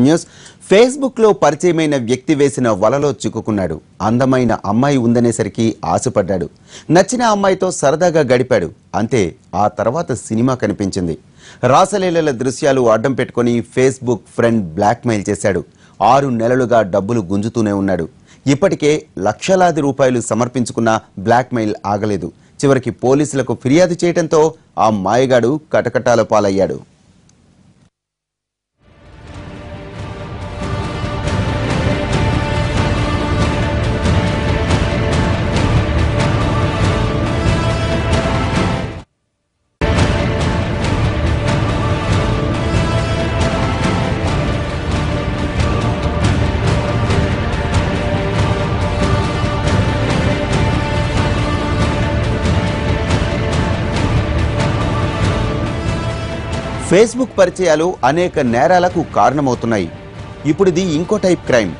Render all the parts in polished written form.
News Facebook లో పరిచయమైన వ్యక్తి వేసిన వలలో చిక్కుకున్నాడు. అందమైన అమ్మాయి ఉందనేసరికి ఆశపడ్డాడు. నచ్చిన అమ్మాయితో సరదాగా గడిపాడు. అంతే, ఆ తర్వాత సినిమా కనిపించింది. రాసలీలల దృశ్యాలు అడ్డం పెట్టుకుని ఫేస్బుక్ ఫ్రెండ్ బ్లాక్మెయిల్ చేశాడు. 6 నెలలుగా డబ్బులు గుంజుతూనే ఉన్నాడు. ఇప్పటికే లక్షలాది రూపాయలు సమర్పించుకున్న బ్లాక్మెయిల్ ఆగలేదు. చివరికి పోలీసులకు ఫిర్యాదు చేయడంతో ఆ మాయగాడు కటకటాల పాలయ్యాడు. ఫేస్బుక్ పరిచయాలు అనేక నేరాలకు కారణమవుతున్నాయి. ఇప్పుడిది ఇంకో టైప్ క్రైమ్.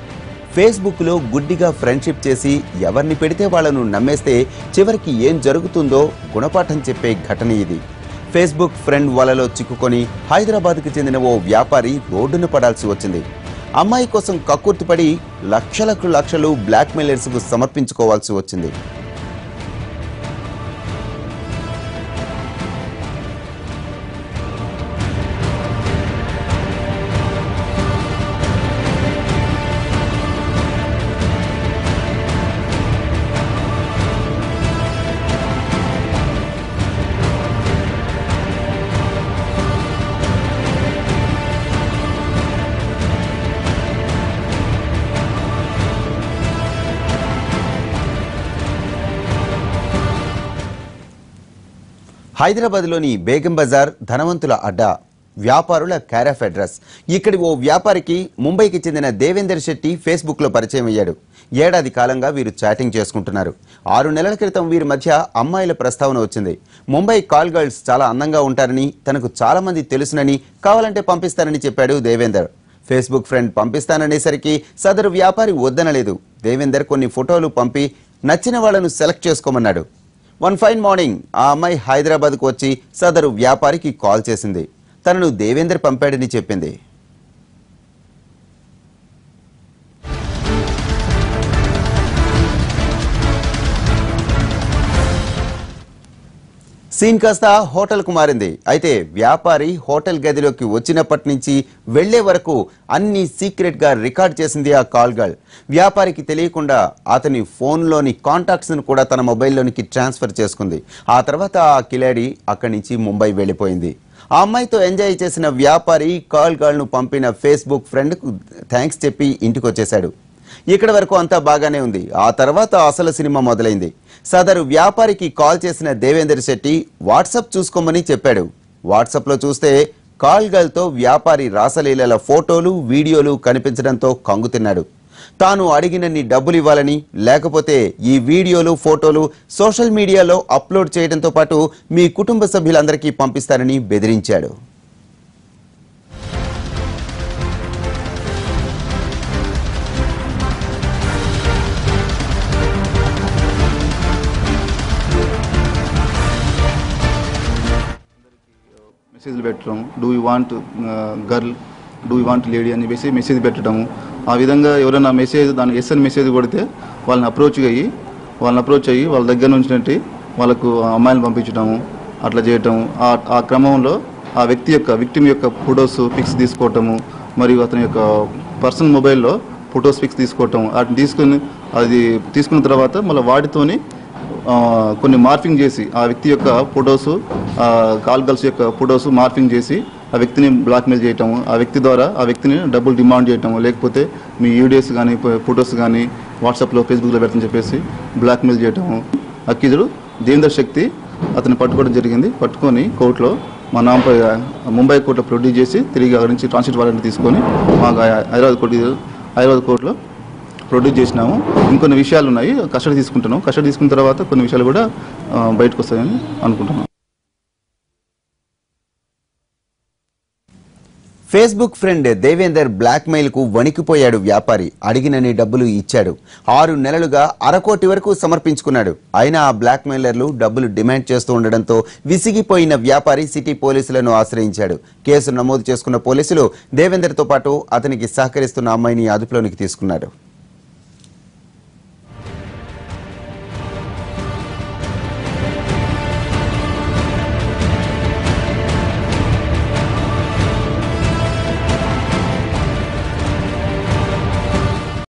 ఫేస్బుక్లో గుడ్డిగా ఫ్రెండ్షిప్ చేసి ఎవరిని పెడితే వాళ్లను నమ్మేస్తే చివరికి ఏం జరుగుతుందో గుణపాఠం చెప్పే ఘటన ఇది. ఫేస్బుక్ ఫ్రెండ్ వలలో చిక్కుకొని హైదరాబాద్కు చెందిన ఓ వ్యాపారి రోడ్డున పడాల్సి వచ్చింది. అమ్మాయి కోసం కక్కుర్తిపడి లక్షలకు లక్షలు బ్లాక్మెయిలర్స్కు సమర్పించుకోవాల్సి వచ్చింది. హైదరాబాద్లోని బేగం బజార్ ధనవంతుల అడ్డా, వ్యాపారుల క్యారాఫ్ అడ్రస్. ఇక్కడి ఓ వ్యాపారికి ముంబైకి చెందిన దేవేందర్ శెట్టి ఫేస్బుక్లో పరిచయం అయ్యాడు. ఏడాది కాలంగా వీరు చాటింగ్ చేసుకుంటున్నారు. 6 నెలల క్రితం వీరి మధ్య అమ్మాయిల ప్రస్తావన వచ్చింది. ముంబై కాల్ గర్ల్స్ చాలా అందంగా ఉంటారని, తనకు చాలా మంది తెలుసునని, కావాలంటే పంపిస్తానని చెప్పాడు దేవేందర్. ఫేస్బుక్ ఫ్రెండ్ పంపిస్తాననేసరికి సదరు వ్యాపారి వద్దనలేదు. దేవేందర్ కొన్ని ఫోటోలు పంపి నచ్చిన వాళ్లను సెలెక్ట్ చేసుకోమన్నాడు. వన్ ఫైన్ మార్నింగ్ ఆ అమ్మాయి హైదరాబాద్కు వచ్చి సదరు వ్యాపారికి కాల్ చేసింది. తనను దేవేందర్ పంపాడని చెప్పింది. సీన్ కాస్త హోటల్కు మారింది. అయితే వ్యాపారి హోటల్ గదిలోకి వచ్చినప్పటి నుంచి వెళ్లే వరకు అన్ని సీక్రెట్గా రికార్డ్ చేసింది ఆ కాల్ గర్ల్. వ్యాపారికి తెలియకుండా అతని ఫోన్లోని కాంటాక్ట్స్ను కూడా తన మొబైల్లోనికి ట్రాన్స్ఫర్ చేసుకుంది. ఆ తర్వాత ఆ కిలాడి అక్కడి నుంచి ముంబై వెళ్ళిపోయింది. ఆ అమ్మాయితో ఎంజాయ్ చేసిన వ్యాపారి కాల్ గర్ల్ను పంపిన ఫేస్బుక్ ఫ్రెండ్కు థ్యాంక్స్ చెప్పి ఇంటికి వచ్చేశాడు. ఇక్కడ వరకు అంతా బాగానే ఉంది. ఆ తర్వాత అసలు సినిమా మొదలైంది. సదరు వ్యాపారికి కాల్ చేసిన దేవేందర్ శెట్టి వాట్సాప్ చూసుకోమని చెప్పాడు. వాట్సాప్లో చూస్తే కాల్ గర్ల్తో వ్యాపారి రాసలీలల ఫోటోలు, వీడియోలు కనిపించడంతో కంగుతిన్నాడు. తాను అడిగినన్ని డబ్బులు ఇవ్వాలని, లేకపోతే ఈ వీడియోలు, ఫోటోలు సోషల్ మీడియాలో అప్లోడ్ చేయడంతో పాటు మీ కుటుంబ సభ్యులందరికీ పంపిస్తానని బెదిరించాడు. మెసేజ్లు పెట్టడం, do you want girl, do you want lady అని చెప్పేసి మెసేజ్ పెట్టడము. ఆ విధంగా ఎవరైనా మెసేజ్ దాని ఎస్ అని మెసేజ్ కొడితే వాళ్ళని అప్రోచ్ అయ్యి వాళ్ళ దగ్గర నుంచి వాళ్ళకు అమ్మాయిలను పంపించడము, అట్లా చేయటము. ఆ క్రమంలో ఆ విక్టిమ్ యొక్క ఫొటోస్ పిక్స్ తీసుకోవటము, మరియు అతని యొక్క పర్సనల్ మొబైల్లో ఫొటోస్ పిక్స్ తీసుకోవటం. వాటిని తీసుకున్న తర్వాత మళ్ళీ వాటితోని కొన్ని మార్ఫింగ్ చేసి ఆ వ్యక్తి యొక్క ఫొటోస్, కాల్ గర్ల్స్ యొక్క ఫొటోస్ మార్ఫింగ్ చేసి ఆ వ్యక్తిని బ్లాక్మెయిల్ చేయటము, ఆ వ్యక్తి ద్వారా ఆ వ్యక్తిని డబ్బులు డిమాండ్ చేయటము, లేకపోతే మీ వీడియోస్ కానీ ఫొటోస్ కానీ వాట్సాప్లో, ఫేస్బుక్లో పెడతామని చెప్పేసి బ్లాక్మెయిల్ చేయటము. అక్యూజ్డ్ దేవేందర్ శెట్టి అతన్ని పట్టుకోవడం జరిగింది. పట్టుకొని కోర్టులో మా నాంపై ముంబై కోర్టులో ప్రొడ్యూస్ చేసి తిరిగి అక్కడి నుంచి ట్రాన్సిట్ వారెంట్ తీసుకొని మాకు హైదరాబాద్ కోర్టులో ప్రొడ్యూస్ చేసినాము. ఇంకొన్ని విషయాలు ఉన్నాయి, కస్టడీ తీసుకుంటున్నాం. కస్టడీ తీసుకున్న తర్వాత కొన్ని విషయాలు కూడా బయటకు వస్తాయని అనుకుంటున్నాం. ఫేస్బుక్ ఫ్రెండ్ దేవేందర్ బ్లాక్మెయిల్ కు వణికిపోయాడు వ్యాపారి. అడిగినన్ని డబ్బులు ఇచ్చాడు. 6 నెలలుగా 1/2 కోటి వరకు సమర్పించుకున్నాడు. అయినా ఆ బ్లాక్మెయిలర్లు డబ్బులు డిమాండ్ చేస్తూ ఉండడంతో విసిగిపోయిన వ్యాపారి సిటీ పోలీసులను ఆశ్రయించాడు. కేసు నమోదు చేసుకున్న పోలీసులు దేవేందర్తో పాటు అతనికి సహకరిస్తున్న అమ్మాయిని అదుపులోనికి తీసుకున్నారు.